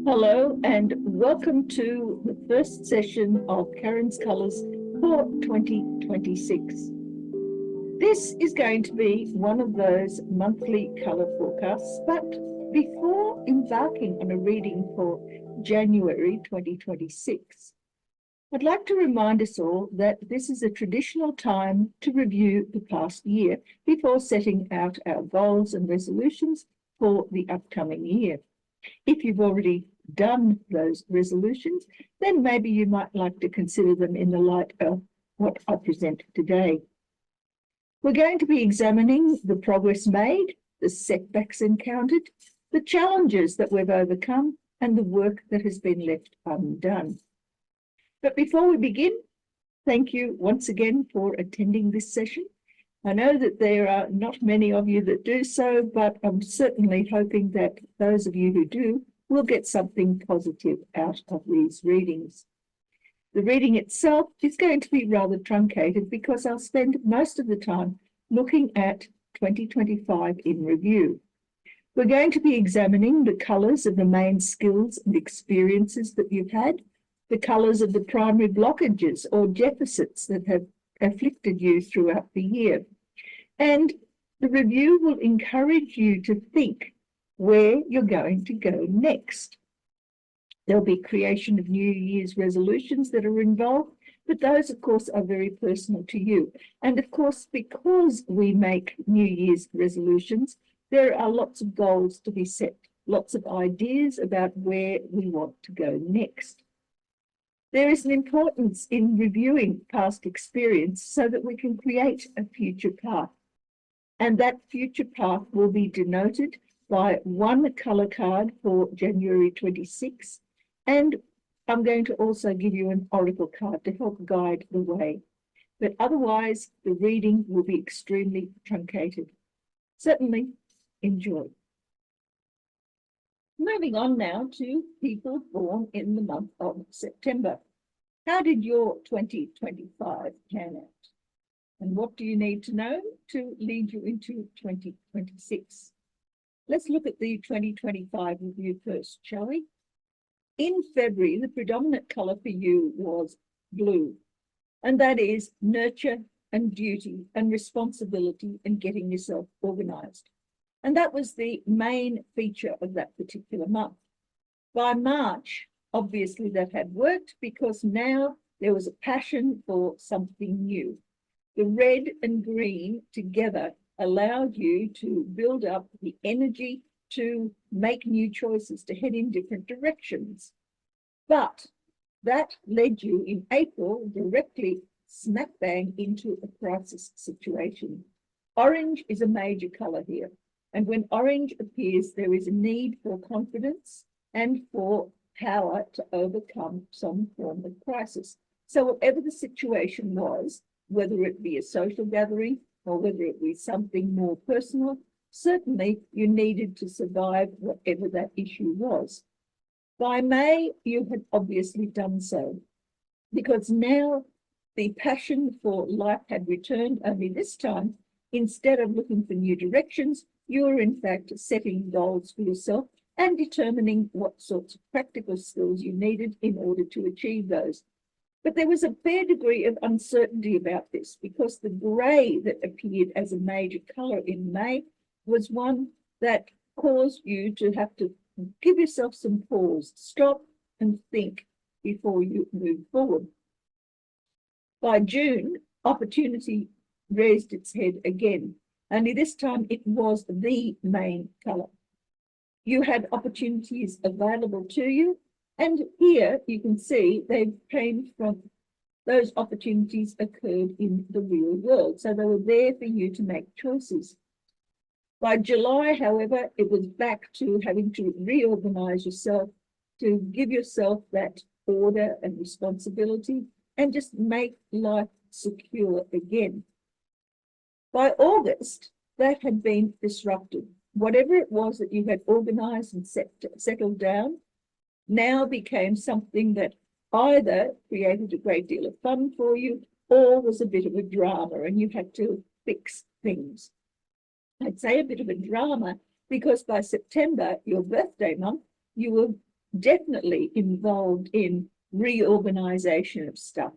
Hello and welcome to the first session of Karen's Colours for 2026. This is going to be one of those monthly colour forecasts, but before embarking on a reading for January 2026, I'd like to remind us all that this is a traditional time to review the past year before setting out our goals and resolutions for the upcoming year. If you've already done those resolutions, then maybe you might like to consider them in the light of what I present today. We're going to be examining the progress made, the setbacks encountered, the challenges that we've overcome, and the work that has been left undone. But before we begin, thank you once again for attending this session. I know that there are not many of you that do so, but I'm certainly hoping that those of you who do will get something positive out of these readings. The reading itself is going to be rather truncated because I'll spend most of the time looking at 2025 in review. We're going to be examining the colours of the main skills and experiences that you've had, the colours of the primary blockages or deficits that have afflicted you throughout the year. And the review will encourage you to think where you're going to go next. There'll be creation of New Year's resolutions that are involved, but those, of course, are very personal to you. And of course, because we make New Year's resolutions, there are lots of goals to be set, lots of ideas about where we want to go next. There is an importance in reviewing past experience so that we can create a future path. And that future path will be denoted by one colour card for January 26. And I'm going to also give you an oracle card to help guide the way. But otherwise, the reading will be extremely truncated. Certainly, enjoy. Moving on now to people born in the month of September. How did your 2025 pan out? And what do you need to know to lead you into 2026? Let's look at the 2025 review first, shall we? In February, the predominant colour for you was blue, and that is nurture and duty and responsibility and getting yourself organised. And that was the main feature of that particular month. By March, obviously that had worked because now there was a passion for something new. The red and green together allowed you to build up the energy to make new choices, to head in different directions. But that led you in April directly smack bang into a crisis situation. Orange is a major colour here. And when orange appears, there is a need for confidence and for power to overcome some form of crisis. So whatever the situation was, whether it be a social gathering or whether it be something more personal, certainly you needed to survive whatever that issue was. By May, you had obviously done so, because now the passion for life had returned, only this time, instead of looking for new directions, you were in fact setting goals for yourself and determining what sorts of practical skills you needed in order to achieve those. But there was a fair degree of uncertainty about this because the grey that appeared as a major colour in May was one that caused you to have to give yourself some pause, stop and think before you move forward. By June, opportunity raised its head again, only this time it was the main colour. You had opportunities available to you, and here you can see they came from those opportunities occurred in the real world. So they were there for you to make choices. By July, however, it was back to having to reorganize yourself, to give yourself that order and responsibility and just make life secure again. By August, that had been disrupted. Whatever it was that you had organized and settled down now became something that either created a great deal of fun for you or was a bit of a drama and you had to fix things. I'd say a bit of a drama because by September, your birthday month, you were definitely involved in reorganization of stuff,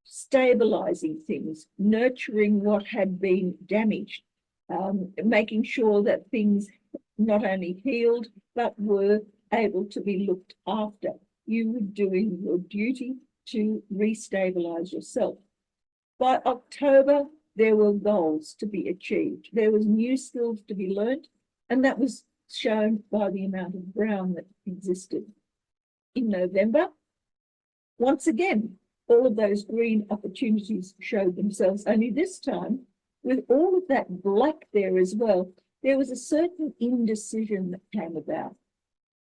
stabilizing things, nurturing what had been damaged, making sure that things not only healed, but were able to be looked after. You were doing your duty to restabilize yourself. By October, there were goals to be achieved. There was new skills to be learned, and that was shown by the amount of brown that existed. In November, once again, all of those green opportunities showed themselves, only this time, with all of that black there as well, there was a certain indecision that came about.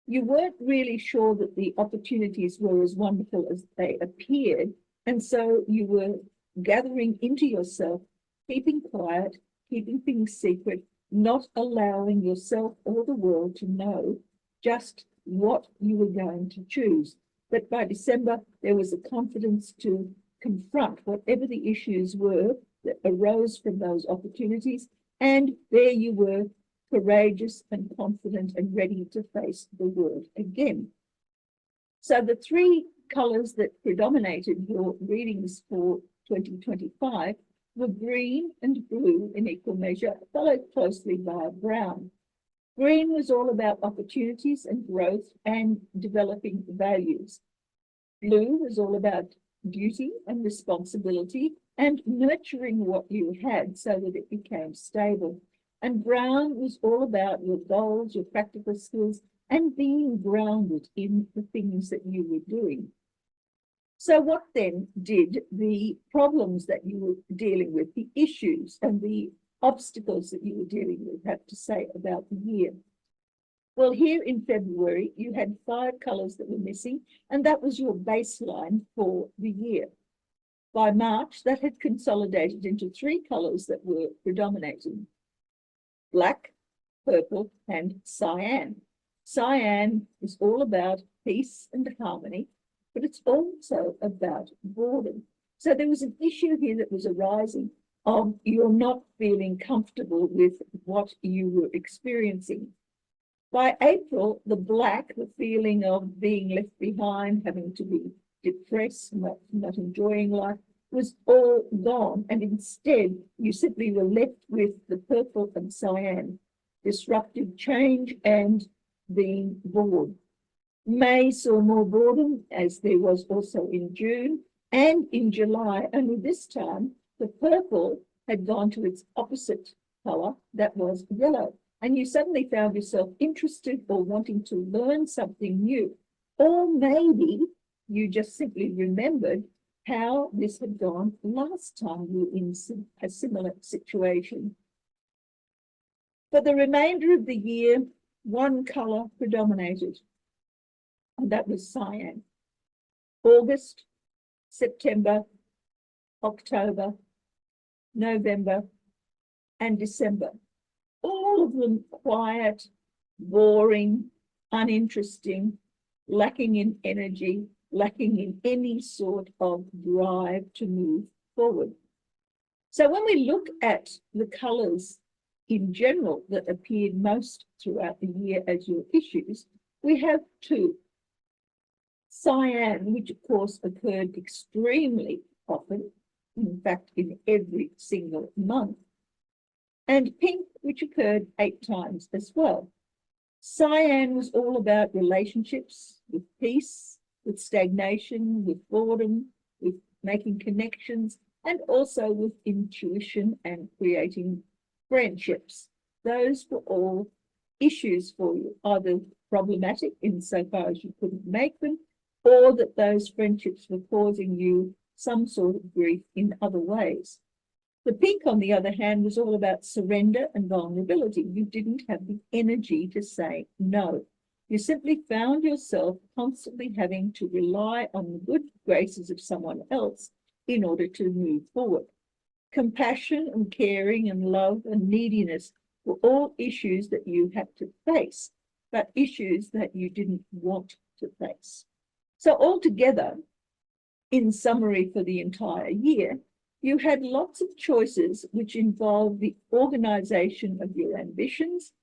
You weren't really sure that the opportunities were as wonderful as they appeared, and so you were gathering into yourself, keeping quiet, keeping things secret, not allowing yourself or the world to know just what you were going to choose. But by December, there was a confidence to confront whatever the issues were that arose from those opportunities, and there you were, courageous and confident and ready to face the world again. So the three colours that predominated your readings for 2025 were green and blue in equal measure, followed closely by brown. Green was all about opportunities and growth and developing values. Blue was all about duty and responsibility and nurturing what you had so that it became stable. And brown was all about your goals, your practical skills, and being grounded in the things that you were doing. So what then did the problems that you were dealing with, the issues and the obstacles that you were dealing with, have to say about the year? Well, here in February, you had 5 colours that were missing, and that was your baseline for the year. By March, that had consolidated into 3 colours that were predominating: black, purple, and cyan. Cyan is all about peace and harmony, but it's also about boredom. So there was an issue here that was arising of you're not feeling comfortable with what you were experiencing. By April, the black, the feeling of being left behind, having to be depressed, not enjoying life, was all gone. And instead, you simply were left with the purple and cyan, disruptive change and being bored. May saw more boredom, as there was also in June and in July, only this time the purple had gone to its opposite colour, that was yellow. And you suddenly found yourself interested or wanting to learn something new. Or maybe you just simply remembered how this had gone last time you were in a similar situation. For the remainder of the year, one colour predominated, and that was cyan. August, September, October, November, and December. All of them quiet, boring, uninteresting, lacking in energy, lacking in any sort of drive to move forward. So when we look at the colours in general that appeared most throughout the year as your issues, we have 2. Cyan, which of course occurred extremely often, in fact in every single month, and pink, which occurred 8 times as well. Cyan was all about relationships, with peace, with stagnation, with boredom, with making connections, and also with intuition and creating friendships. Those were all issues for you, either problematic insofar as you couldn't make them, or that those friendships were causing you some sort of grief in other ways. The pink, on the other hand, was all about surrender and vulnerability. You didn't have the energy to say no. You simply found yourself constantly having to rely on the good graces of someone else in order to move forward. Compassion and caring and love and neediness were all issues that you had to face, but issues that you didn't want to face. So altogether, in summary for the entire year, you had lots of choices which involved the organization of your ambitions,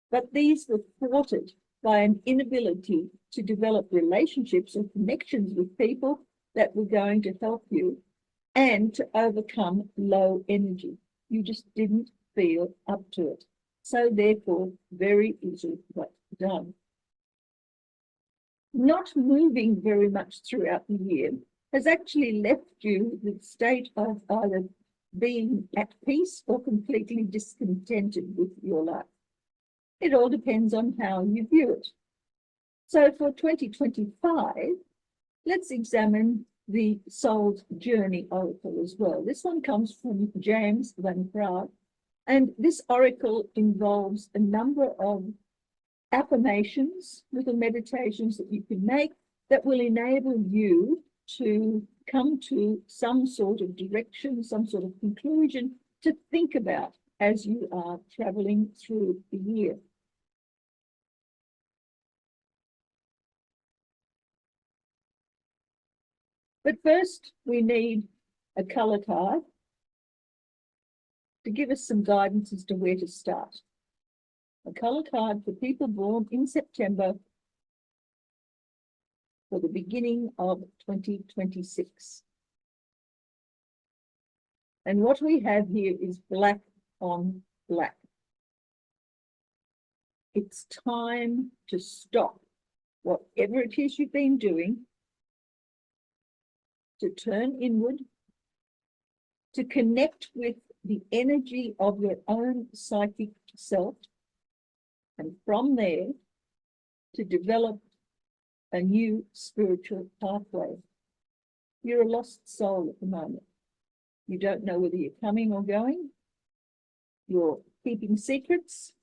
but these were thwarted by an inability to develop relationships or connections with people that were going to help you, and to overcome low energy. You just didn't feel up to it. So therefore, very easily done. Not moving very much throughout the year has actually left you with the state of either being at peace or completely discontented with your life. It all depends on how you view it. So for 2025, let's examine the Soul's Journey Oracle as well. This one comes from James Van Praag, and this oracle involves a number of affirmations, little meditations that you can make that will enable you to come to some sort of direction, some sort of conclusion to think about as you are traveling through the year. But first, we need a color card to give us some guidance as to where to start. A color card for people born in September for the beginning of 2026. And what we have here is black on black. It's time to stop whatever it is you've been doing, to turn inward, to connect with the energy of your own psychic self, and from there to develop a new spiritual pathway. You're a lost soul at the moment. You don't know whether you're coming or going. You're keeping secrets,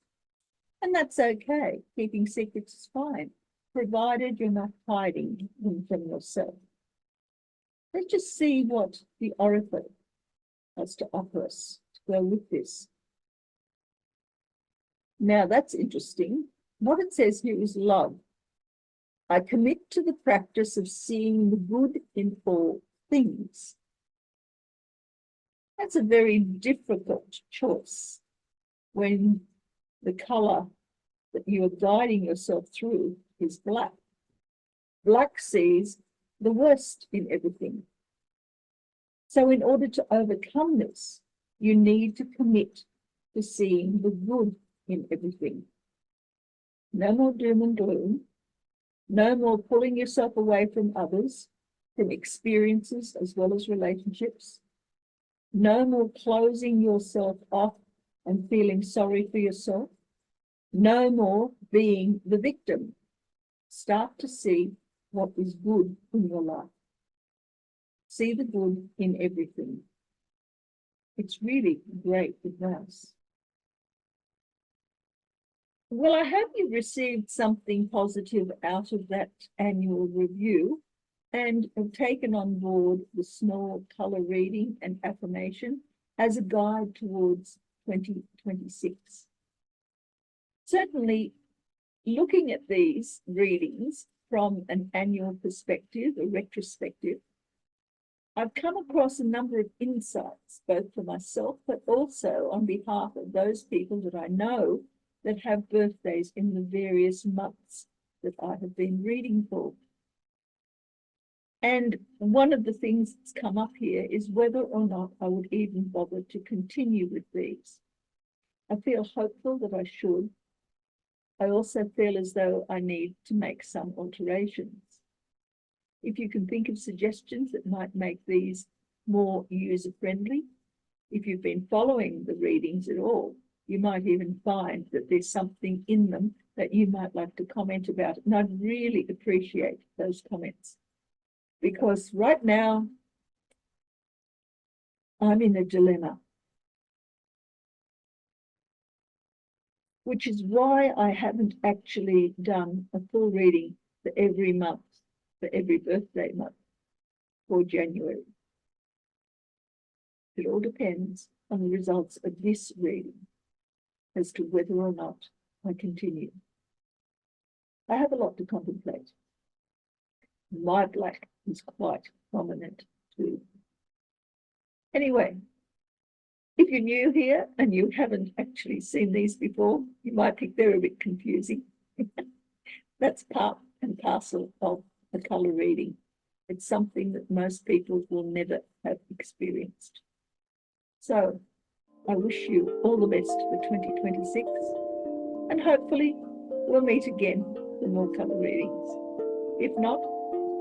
and that's okay. Keeping secrets is fine, provided you're not hiding them from yourself. Let's just see what the oracle has to offer us to go with this. Now that's interesting. What it says here is love. I commit to the practice of seeing the good in all things. That's a very difficult choice when the color that you are guiding yourself through is black. Black sees the worst in everything. So in order to overcome this, you need to commit to seeing the good in everything. No more doom and gloom. No more pulling yourself away from others, from experiences as well as relationships. No more closing yourself off and feeling sorry for yourself. No more being the victim. Start to see what is good in your life. See the good in everything. It's really great advice. Well, I hope you received something positive out of that annual review and have taken on board the small color reading and affirmation as a guide towards 2026. Certainly, looking at these readings from an annual perspective, a retrospective, I've come across a number of insights, both for myself, but also on behalf of those people that I know that have birthdays in the various months that I have been reading for. And one of the things that's come up here is whether or not I would even bother to continue with these. I feel hopeful that I should. I also feel as though I need to make some alterations. If you can think of suggestions that might make these more user-friendly, if you've been following the readings at all, you might even find that there's something in them that you might like to comment about. And I'd really appreciate those comments. Because right now, I'm in a dilemma. Which is why I haven't actually done a full reading for every month, for every birthday month for January. It all depends on the results of this reading as to whether or not I continue. I have a lot to contemplate. My black is quite prominent too. Anyway, if you're new here and you haven't actually seen these before, you might think they're a bit confusing. That's part and parcel of the colour reading. It's something that most people will never have experienced. So I wish you all the best for 2026, and hopefully we'll meet again for more colour readings. If not,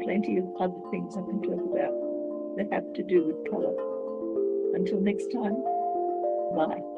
plenty of other things I can talk about that have to do with colour. Until next time, bye.